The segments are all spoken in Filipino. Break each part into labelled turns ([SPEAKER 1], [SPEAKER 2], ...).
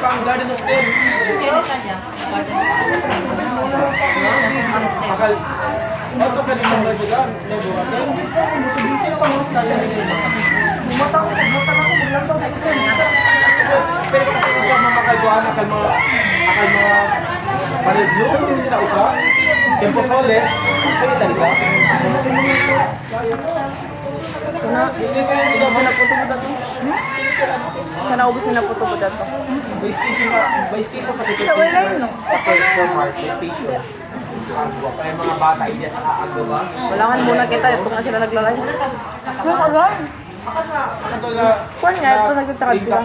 [SPEAKER 1] pang garden of ten.
[SPEAKER 2] Sino ka niya?
[SPEAKER 1] Akal. Ano ka din ang garden? Sino ka mo tayo nila?
[SPEAKER 3] Bumutang ako, biglang daw ice cream.
[SPEAKER 1] Pero kasi usap mga kalbuhan, akal mga pa-review, hindi na usap. Tempo Soles, kaya talaga.
[SPEAKER 3] Sana, ubos na po ito dato. Sana ubos na po ito dato.
[SPEAKER 1] By station kasi ito.
[SPEAKER 3] Wala yun, no?
[SPEAKER 1] Okay, for Mark, by station. Kaya mga bata, hindi sa kaagdo ba?
[SPEAKER 3] Wala nga muna kita, ito nga sila naglalay. Wala. Kuan nga, ito nagtatakad sila.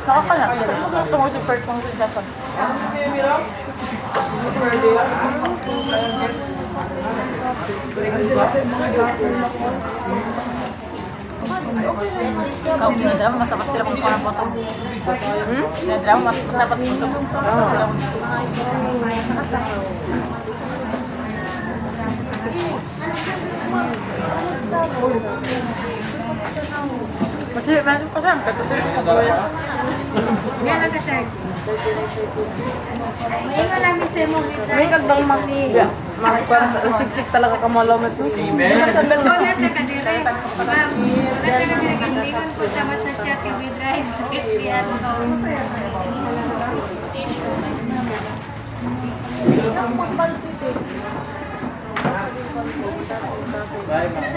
[SPEAKER 3] Nakakalat. Ito mo si Perk pang sisasyon.
[SPEAKER 2] Ikaw, pinadrama, masapat sila kung parang photo. Pinadrama, masapat photo. Masapat sila kung
[SPEAKER 3] Kasi, meron pa siya.
[SPEAKER 4] Yan ang kasag. Maingon namin sa mo
[SPEAKER 3] May kagdang siksik talaga kamalamat mo.
[SPEAKER 1] Amen.
[SPEAKER 4] Donat na kadire. Ma'am, donat na kadire. Kandigan po tama sa chat TV Drive sa Kian ko.
[SPEAKER 1] Bye, mga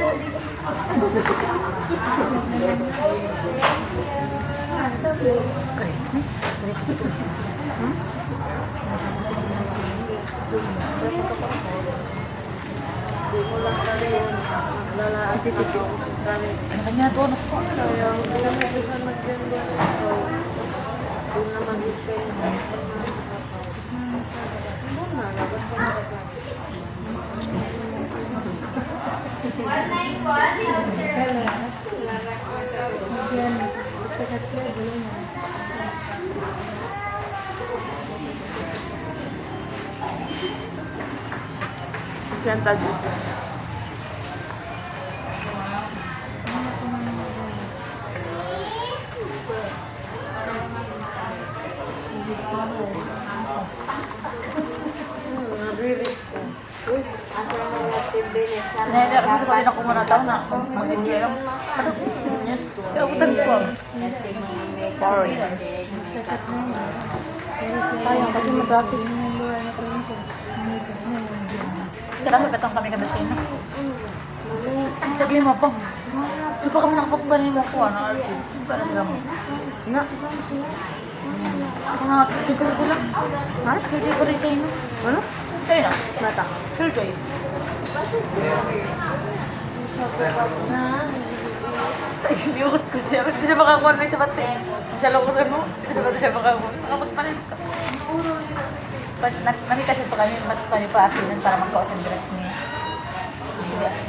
[SPEAKER 2] ano kanya to? Ano po?
[SPEAKER 3] Senta Diyos.
[SPEAKER 2] Nahila kasi sa kanina ko muna tao na mag-enjoy lang. Ano? Kaya utang ko.
[SPEAKER 3] Sorry. Sayang kasi mag-traffic.
[SPEAKER 2] Kaya may patang kami kada siya na. Sagli mo pa. So pa kami nakapagbanin mo ko ano arcade. Para sila mo.
[SPEAKER 3] Na.
[SPEAKER 2] Mga kikil ko sila. Ha? Kikil ko rin sa inyo.
[SPEAKER 3] Ano?
[SPEAKER 2] Sa'yo na.
[SPEAKER 3] Nata.
[SPEAKER 2] Killjoy. Sa iliwas ko siya. Hindi siya makakuha na sa bate. Sa lokosan mo. Hindi sa bate siya makakuha. Saka magpalit ka. Namita siya ito kami. Kami pa asinan para magkausan dress niya.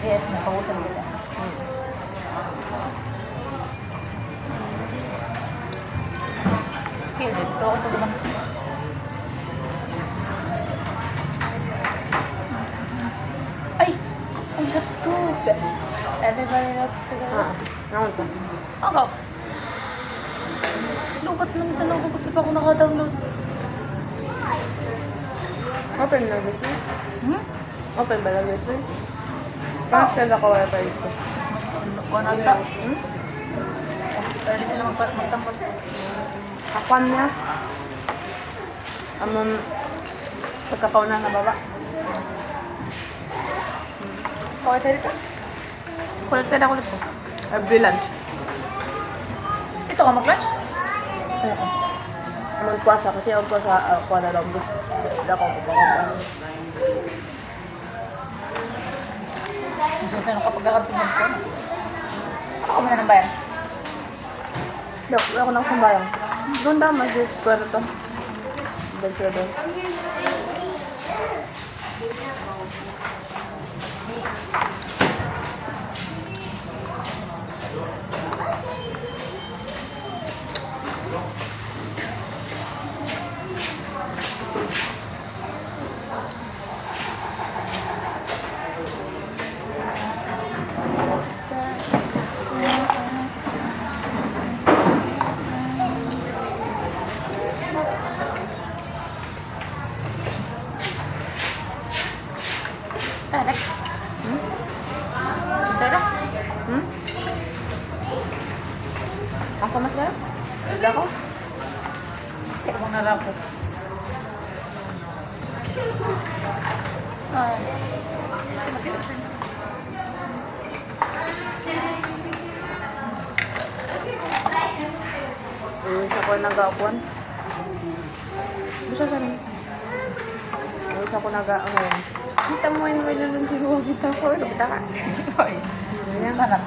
[SPEAKER 2] Yes, napausan kita. Killjoy. Ito ako ito naman. Ay! Ang sa tube! Everybody loves to go.
[SPEAKER 3] Naman ka.
[SPEAKER 2] Ako. Lubat lang sa loob. Gusto pa ako naka-download.
[SPEAKER 3] Open na gusto.
[SPEAKER 2] Hmm?
[SPEAKER 3] Open ba na gusto? Bakit sila ko wifi ito?
[SPEAKER 2] Kung nata. Pwede sila magtampot.
[SPEAKER 3] Kapan niya. Pagkakaw na baba.
[SPEAKER 2] Okay tayo dito.
[SPEAKER 3] Kulit na kulit ko. Every lunch.
[SPEAKER 2] Ito ka mag-lunch?
[SPEAKER 3] Magpuasa kasi ako sa Kuala Lumpur. Hindi ako pupunta.
[SPEAKER 2] Gusto ko tayo kapag-agad sa mga ko. Ako muna ng bayan.
[SPEAKER 3] Hindi ako nakasambayang. Doon damas yung kwarto. Doon sila doon.
[SPEAKER 2] Tabang na lang po. Ay.
[SPEAKER 3] Isa ko nag-akuan. Bisa sa rin. Isa ko nag-akuan. Kita mo yung may nalun siguro kita ko. Ano kita ka?
[SPEAKER 2] Ay. Ayan ka na.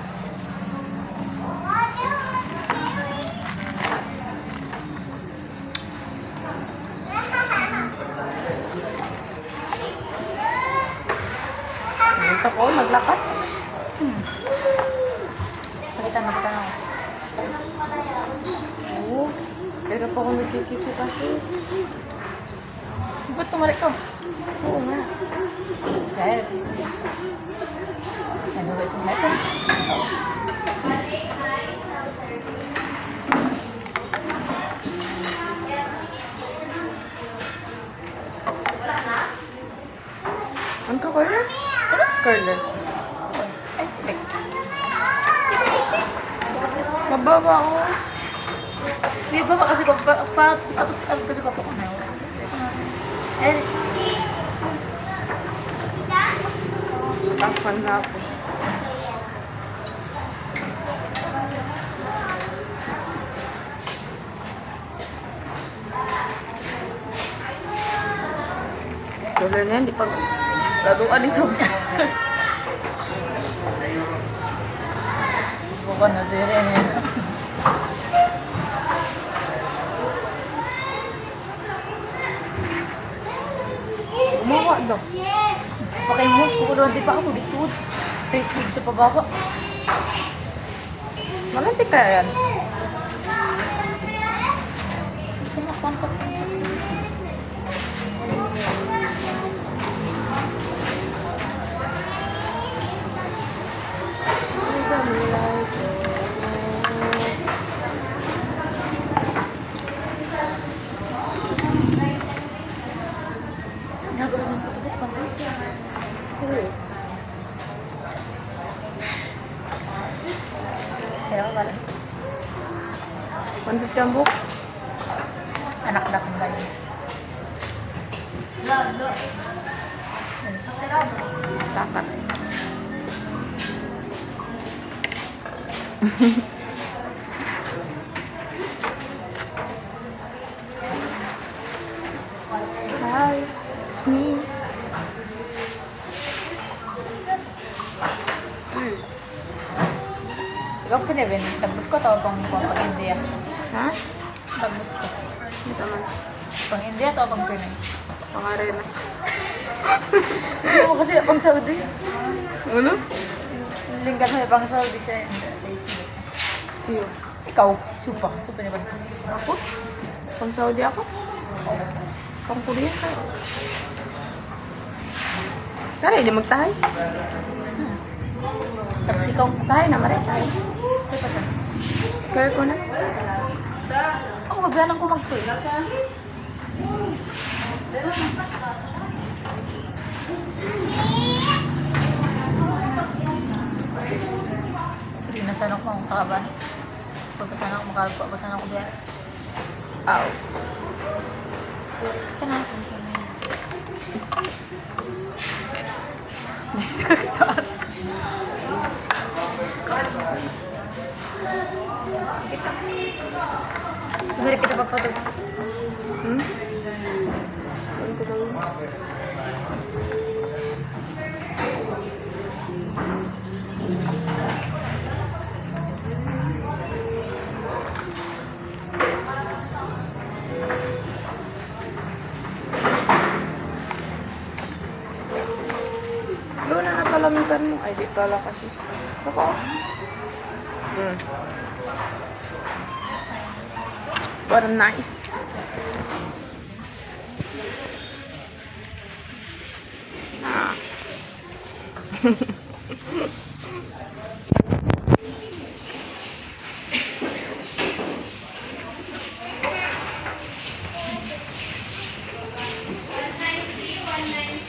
[SPEAKER 3] Ito ko, naglakat.
[SPEAKER 2] Nakita na kita na.
[SPEAKER 3] Oo. Pero pa ako nagkikisi kasi.
[SPEAKER 2] Ba't tumalik ko?
[SPEAKER 3] Oo nga.
[SPEAKER 2] Dahil. Ano ba yung metal?
[SPEAKER 3] Ang ka-curler? Curler.
[SPEAKER 2] Ay, tek.
[SPEAKER 3] Mababa ako.
[SPEAKER 2] Di ba ba kasi kasi ko po na. Eh,
[SPEAKER 3] Takpan na ako. Curler na yan, di pa laduan isa.
[SPEAKER 2] bukan na dire niya.
[SPEAKER 3] Umawa daw.
[SPEAKER 2] Pakay mo, kukuloan di pa ako dito. Straight food sa pababa.
[SPEAKER 3] Malantik kaya yan.
[SPEAKER 2] Gusto mo kontak. Nagawin ng photobooth contest. Kaya ka pala.
[SPEAKER 3] Pandit yung book.
[SPEAKER 2] Anak-anak mo tayo.
[SPEAKER 3] Takat. Hi, it's me.
[SPEAKER 2] Ikaw pa na Ben, tagbus ko tawag pang India.
[SPEAKER 3] Ha?
[SPEAKER 2] Tagbus ko.
[SPEAKER 3] Ito man.
[SPEAKER 2] Pang India tawag pang Pinay.
[SPEAKER 3] Pangarena.
[SPEAKER 2] Hindi mo kasi pang Saudi.
[SPEAKER 3] Ano?
[SPEAKER 2] Linggan mo pang Saudi sa
[SPEAKER 3] Siyo.
[SPEAKER 2] Ikaw, supa. Supa niya ba?
[SPEAKER 3] Ako? Pang Saudi ako? Pang Korea ka. Kaya, hindi magtahay.
[SPEAKER 2] Tapos ikaw,
[SPEAKER 3] Tahay na, maray tahay.
[SPEAKER 2] ano pa siya?
[SPEAKER 3] Kaya ko na.
[SPEAKER 2] Ako, magganang ko mag-toy. Hindi na sana ako makakaban. Pagpasan ako makalpa, pasan ako biya.
[SPEAKER 3] Ow.
[SPEAKER 2] Ito na. Hindi siya kakitaan. Sabi kita papatog.
[SPEAKER 3] Hmm? Ano ko daw? Doon na napalamitan mo. Ay, di pala kasi. Ako. What a nice. Ah.